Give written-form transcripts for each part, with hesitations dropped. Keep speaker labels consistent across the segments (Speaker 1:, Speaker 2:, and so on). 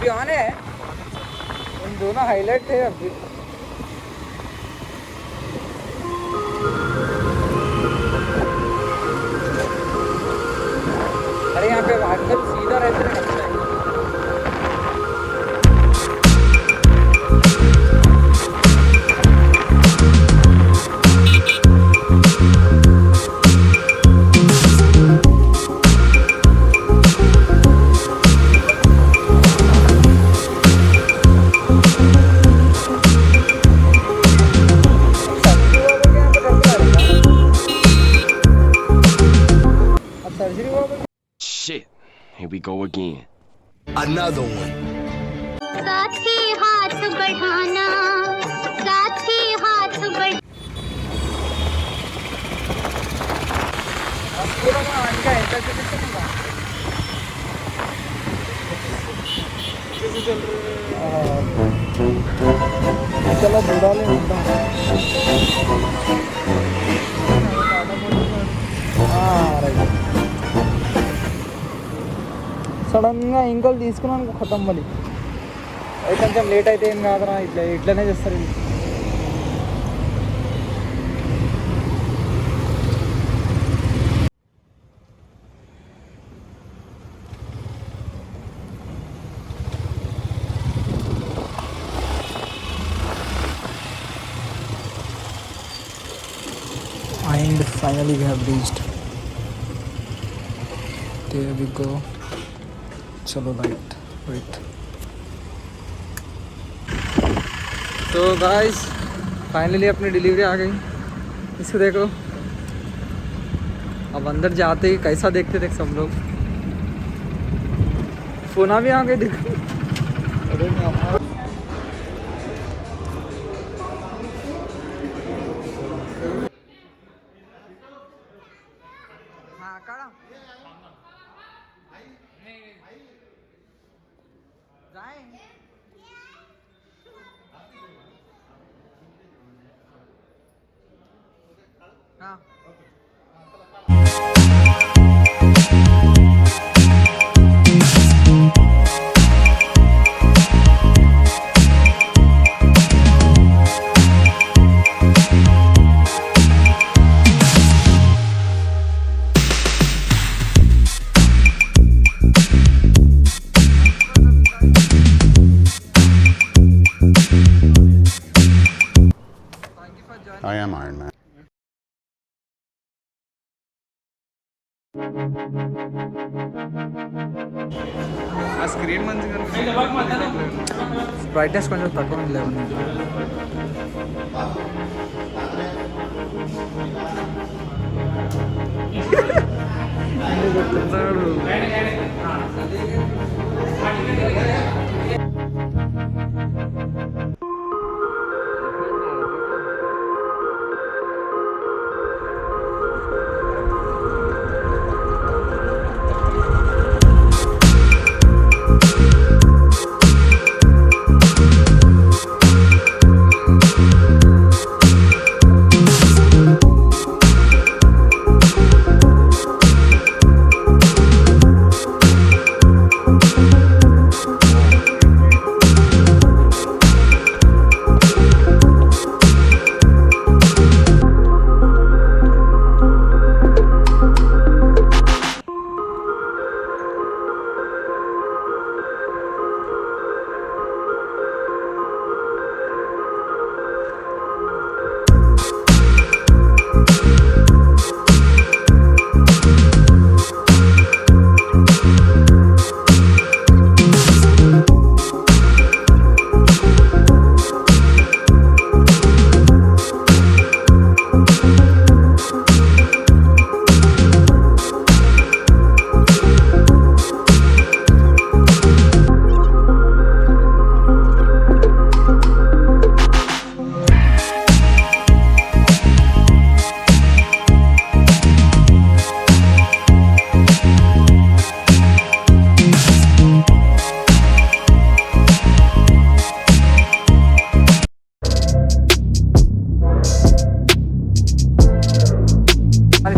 Speaker 1: अभी ऑन है, उन दोनों हाईलाइट थे अभी। अरे यहाँ पे अंकल सीधा रहते हैं।
Speaker 2: Shit, here we go again.
Speaker 3: Another one.
Speaker 4: साथ ही हाथ बढ़ाना, साथ ही हाथ बढ़।
Speaker 1: चलो बुरा ले సడన్గా ఇంకలు తీసుకున్నాను ఖతం మళ్ళీ అది కొంచెం లేట్ అయితే ఏం కాదురా ఇట్లనే చేస్తారు ఇది and finally we have reached. There we go. चलो लाइट वेट। तो गाइस फाइनली अपनी डिलीवरी आ गई। इसको देखो, अब अंदर जाते ही कैसा देखते थे सब लोग। फोन भी आ गए देखो। हाँ
Speaker 3: I am Iron Man.
Speaker 1: ఆ స్క్రీన్ మంచిగా బ్రైట్నెస్ కొంచెం తక్కువ ఉంది 11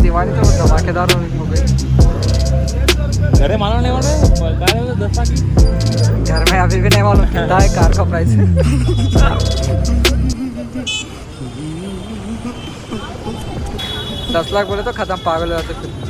Speaker 1: दिवाळी तो धमाकेदार हो गई।
Speaker 5: घरे मानव नहीं बने गाने में 10 की
Speaker 1: घर में अभी भी नहीं मालूम कितना है कार का प्राइस। 10 लाख बोले तो खत्म, पागल हो जाते फिर।